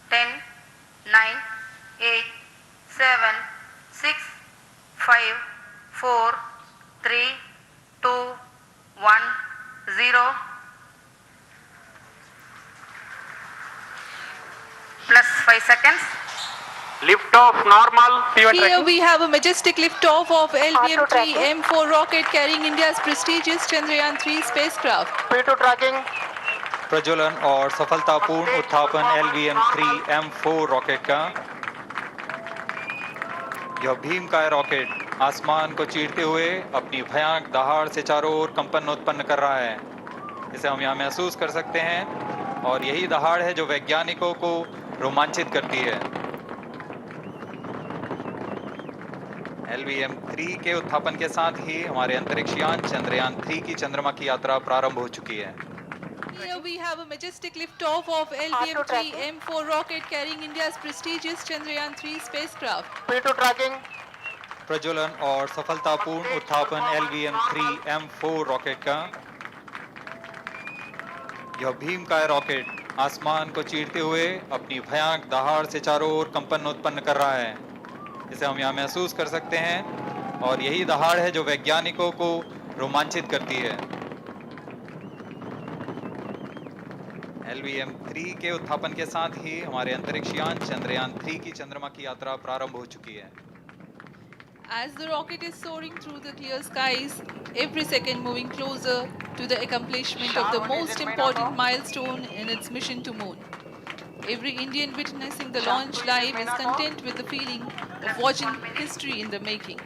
10, 9, 8, 7, 6, 5, 4, 3, 2, 1, 0. Plus 5 seconds. Lift off normal. Here we have a majestic liftoff of LVM-3 M4 rocket carrying India's prestigious Chandrayaan-3 spacecraft. P2 tracking. प्रज्वलन और सफलतापूर्ण उत्थापन LVM-3 M4 rocket का। यह भीमकाय rocket आसमान को चीरते हुए अपनी भयानक दहाड़ से चारों ओर कंपन उत्पन्न कर रहा है। इसे हम यहाँ महसूस कर सकते हैं और यही दहाड़ है जो वैज्ञानिकों को रोमांचित करती है। LVM-3 के उत्थापन के साथ ही हमारे अंतरिक्ष यान चंद्रयान-3 की चंद्रमा की यात्रा प्रारंभ हो चुकी है। Here we have a majestic liftoff of LVM-3 M4 rocket carrying India's prestigious Chandrayaan-3 spacecraft. P2 tracking. प्रज्वलन और सफलतापूर्ण उत्थापन LVM-3 M4 रॉकेट का। यह भीमकाय रॉकेट आसमान को चीरते हुए अपनी भयानक दहाड़ से चारों ओर कंपन उत्पन्न कर रहा है। इसे हम यहाँ महसूस कर सकते हैं और यही दहाड़ है जो वैज्ञानिकों को रोमांचित करती है। LVM-3 के उत्थापन के साथ ही हमारे अंतरिक्ष यान चंद्रयान-3 की चंद्रमा की यात्रा प्रारंभ हो चुकी है। As the rocket is soaring through the clear skies, every second moving closer to the accomplishment of the most important milestone in its mission to moon. Every Indian witnessing the launch live is content with the feeling of watching history in the making.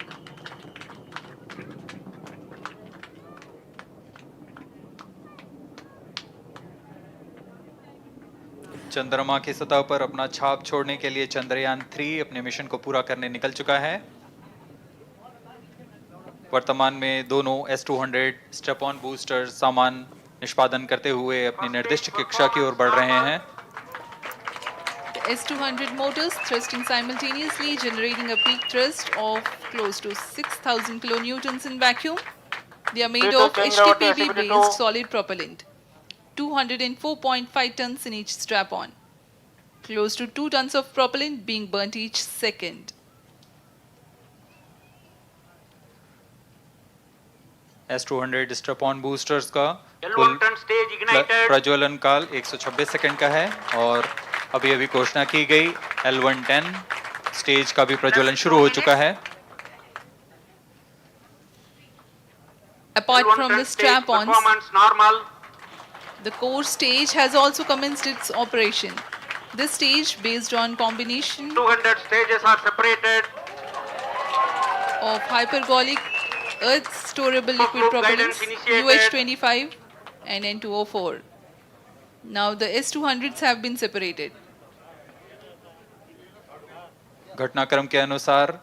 चंद्रमा की सतह पर अपना छाप छोड़ने के लिए चंद्रयान-3 अपने मिशन को पूरा करने निकल चुका है। वर्तमान में दोनों S-200 स्टेप ऑन बूस्टर सामान निष्पादन करते हुए अपनी निर्दिष्ट कक्षा की ओर बढ़ रहे हैं। The S-200 motors thrusting simultaneously, generating a peak thrust of close to 6,000 kilonewtons in vacuum. They are made of HTPB-based solid propellant. 204.5 tons in each strap-on. Close to 2 tons of propellant being burnt each second. S-200 step on boosters का L1 turn stage ignited. प्रज्वलन काल 126 second का है और अभी घोषणा की गई L110 स्टेज का भी प्रज्वलन शुरू हो चुका है। Apart L1 from turn the stage strap-ons, performance normal. the core stage has also commenced its operation. This stage, based on combination 200 stages are separated. of hypergolic earth storable liquid Group propellants guidance initiated. UH-25 and N2O4. Now the S-200s have been separated. घटनाक्रम के अनुसार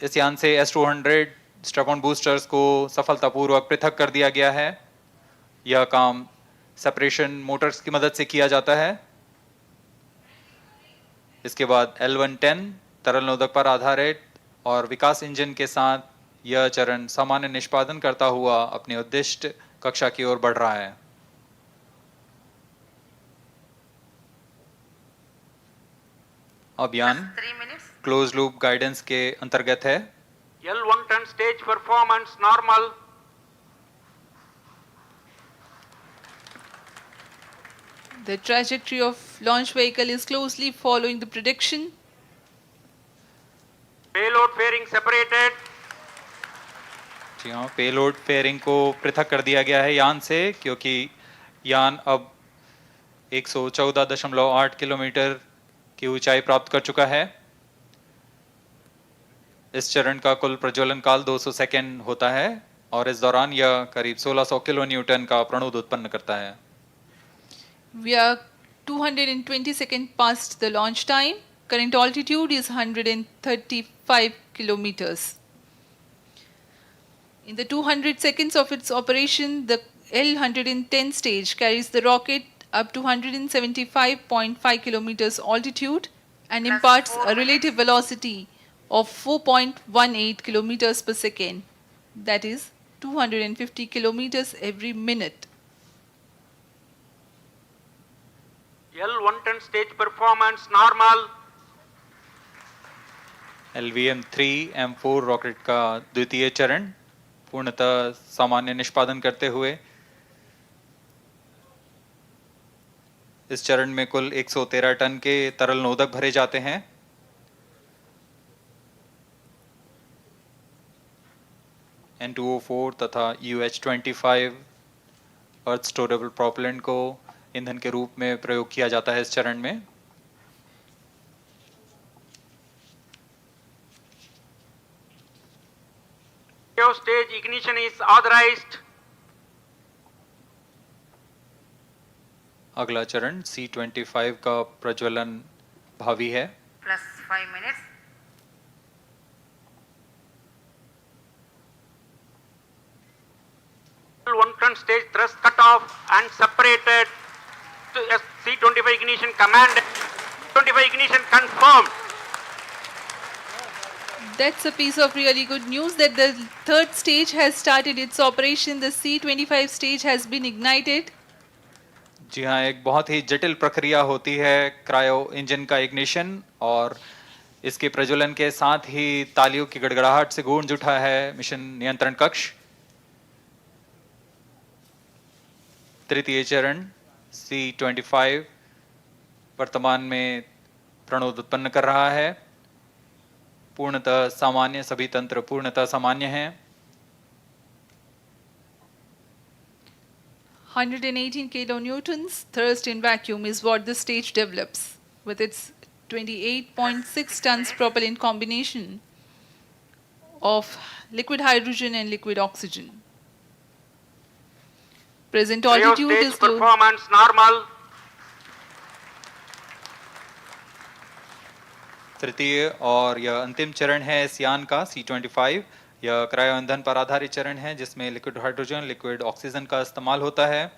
इस यान से S-200 step on boosters को सफलतापूर्वक पृथक कर दिया गया है। यह काम सेपरेशन मोटर्स की मदद से किया जाता है। इसके बाद L110 तरल नोदक पर आधारित और विकास इंजन के साथ यह चरण सामान्य निष्पादन करता हुआ अपनी उद्दिष्ट कक्षा की ओर बढ़ रहा है। अभियान 3 minutes. क्लोज लूप गाइडेंस के अंतर्गत है। L1 turn stage performance normal. The trajectory of launch vehicle is closely following the prediction. Payload fairing separated. जी हाँ, पेलोड फेयरिंग को पृथक कर दिया गया है यान से, क्योंकि यान अब 114.8 किलोमीटर की ऊंचाई प्राप्त कर चुका है। इस चरण का कुल प्रज्वलन काल 200 सेकेंड होता है और इस दौरान यह करीब 1600 किलो न्यूटन का प्रणुद उत्पन्न करता है। We are 220 seconds past the launch time. Current altitude is 135 kilometers. In the 200 seconds of its operation, the L110 stage carries the rocket up to 175.5 kilometers altitude and imparts a relative velocity of 4.18 kilometers per second. That is 250 kilometers every minute. L110 stage performance normal. LVM-3M4 rocket का द्वितीय चरण पूर्णतः सामान्य निष्पादन करते हुए इस चरण में कुल 113 टन के तरल नोदक भरे जाते हैं। N2O4 तथा UH-25 अर्थ स्टोरेबल प्रोपेलेंट को ईंधन के रूप में प्रयोग किया जाता है इस चरण में। Stage ignition is authorized. अगला चरण C-25 का प्रज्वलन भावी है। plus 5 minutes. L110 stage thrust cut off and separated. To C-25 ignition command. 25 ignition confirmed. That's a piece of really good news that the third stage has started its operation. The C-25 stage has been ignited. जी हाँ, एक बहुत ही जटिल प्रक्रिया होती है cryo engine का ignition और इसके प्रज्वलन के साथ ही तालियों की गड़गड़ाहट से गूंज उठा है मिशन नियंत्रण कक्ष। तृतीय चरण C-25 वर्तमान में प्रणोद उत्पन्न कर रहा है। पूर्णतः सामान्य, सभी तंत्र पूर्णतः सामान्य हैं। 118 kilonewtons thrust in vacuum is what this stage develops with its 28.6 tons propellant combination of liquid hydrogen and liquid oxygen. Present altitude Stage is low. performance normal. तृतीय और यह अंतिम चरण है इस यान का C-25। यह क्रायो ईंधन पर आधारित चरण है जिसमें लिक्विड हाइड्रोजन, लिक्विड ऑक्सीजन का इस्तेमाल होता है।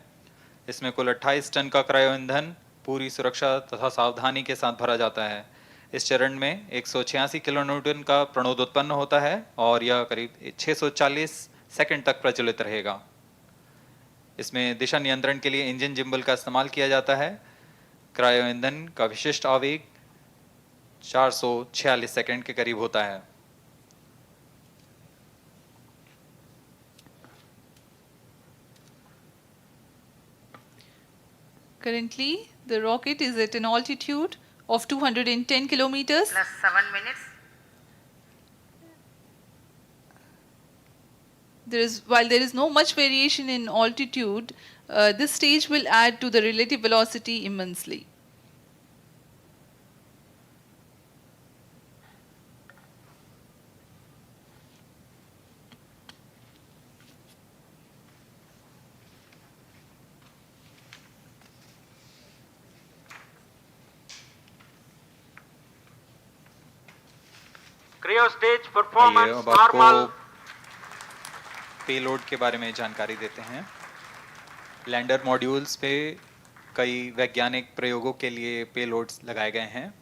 इसमें कुल 28 टन का क्रायो ईंधन पूरी सुरक्षा तथा सावधानी के साथ भरा जाता है। इस चरण में 186 किलोन्यूटन का प्रणोद उत्पन्न होता है और यह करीब 640 सेकंड तक प्रज्वलित रहेगा। इसमें दिशा नियंत्रण के लिए इंजन जिम्बल का इस्तेमाल किया जाता है। क्रायो ईंधन का विशिष्ट आवेग 446 सेकंड के करीब होता है। Currently, the rocket is at an altitude of 210 kilometers. plus 7 minutes. While there is no much variation in altitude, this stage will add to the relative velocity immensely. Cryo stage आइए performance अब आपको normal. Payload के बारे में जानकारी देते हैं। Lander modules पे कई वैज्ञानिक प्रयोगों के लिए पेलोड्स लगाए गए हैं।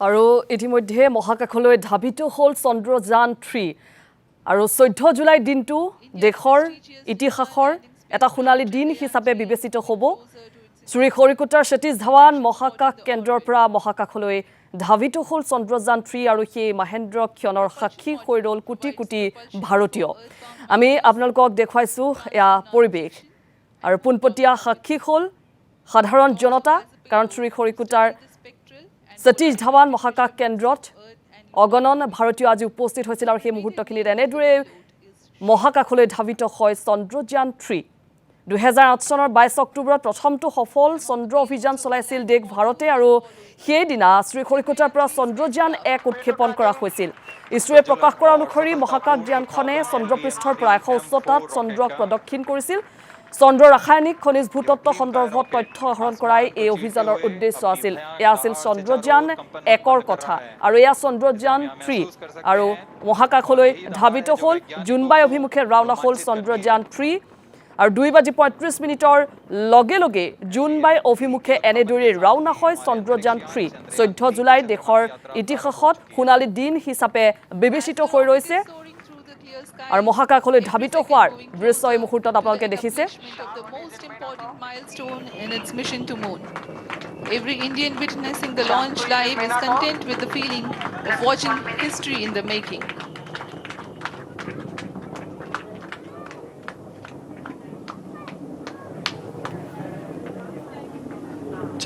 আৰু ইতিমধ্যে মহাকাশলৈ ধাবিত হ'ল চন্দ্ৰযান 3 আৰু 14 জুলাই দিনটো দেশৰ ইতিহাসৰ এটা সোণালী দিন হিচাপে বিবেচিত হ'ব। শ্ৰীহৰিকোটাৰ সতীশ ধাৱান মহাকাশ কেন্দ্ৰৰ পৰা মহাকাশলৈ ধাবিত হ'ল চন্দ্ৰযান 3 আৰু সেই মহেন্দ্ৰ ক্ষণৰ সাক্ষী হৈ ৰ'ল কোটি কোটি ভাৰতীয়। আমি আপোনালোকক দেখুৱাইছোঁ এয়া পৰিৱেশ আৰু পোনপটীয়া সাক্ষী হ'ল সাধাৰণ জনতা, কাৰণ শ্ৰীহৰিকোটাৰ সতীশ ধাৱান মহাকাশ কেন্দ্ৰত অগণন ভাৰতীয় আজি উপস্থিত হৈছিল আৰু সেই মুহূৰ্তখিনিত এনেদৰে মহাকাশলৈ ধাবিত হয় চন্দ্ৰযান 3। 2008 চনৰ 22 অক্টোবৰত প্ৰথমটো সফল চন্দ্ৰ অভিযান চলাইছিল দেশ ভাৰতে আৰু সেইদিনা শ্ৰীহৰিকোটাৰ পৰা চন্দ্ৰযান 1 উৎক্ষেপণ কৰা হৈছিল। ইছৰোৱে প্ৰকাশ কৰা অনুসৰি মহাকাশযানখনে চন্দ্ৰপৃষ্ঠৰ পৰা 100 উচ্চতাত চন্দ্ৰক প্ৰদক্ষিণ কৰিছিল। চন্দ্ৰৰ ৰাসায়নিক খনিজ ভূতত্ত্ব সন্দৰ্ভত তথ্য আহৰণ কৰাই এই অভিযানৰ উদ্দেশ্য আছিল। এয়া আছিল চন্দ্ৰযান 1ৰ কথা আৰু এয়া চন্দ্ৰযান 3 আৰু মহাকাশলৈ ধাবিত হ'ল জুনবাই অভিমুখে ৰাওনা হ'ল চন্দ্ৰযান 3 আৰু 2:35 লগে লগে জুনবাই অভিমুখে এনেদৰে ৰাওনা হয় চন্দ্ৰযান 3। 14 জুলাই দেশৰ ইতিহাসত সোণালী দিন হিচাপে বিবেচিত হৈ ৰৈছে। আৰু মহাকাশলৈ ধাবিত হোৱাৰ দৃশ্য এই মুহূৰ্তত আপোনালোকে দেখিছে The most important milestone in its mission to moon. Every Indian witnessing the launch live is content with the feeling of watching history in the making.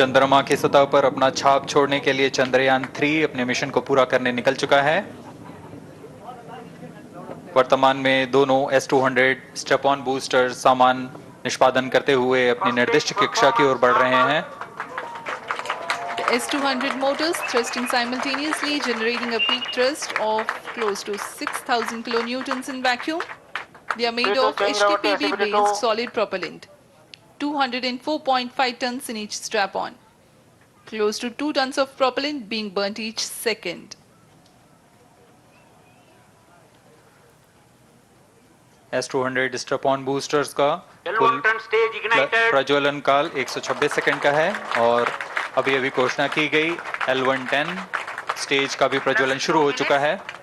चंद्रमा की सतह पर अपना छाप छोड़ने के लिए चंद्रयान 3 अपने मिशन को पूरा करने निकल चुका है। वर्तमान में दोनों S-200 स्टेप ऑन बूस्टर सामान निष्पादन करते हुए अपनी निर्दिष्ट कक्षा की ओर बढ़ रहे हैं। The S-200 motors thrusting simultaneously, generating a peak thrust of close to 6,000 kilonewtons in vacuum. They are made of HTPB-based solid propellant. 204.5 tons in each strap-on. Close to 2 tons of propellant being burnt each second. S-200 step on boosters का L1 कुल turn stage ignited. प्रज्वलन काल 126 second का है और अभी घोषणा की गई L110 स्टेज का भी प्रज्वलन शुरू हो चुका है।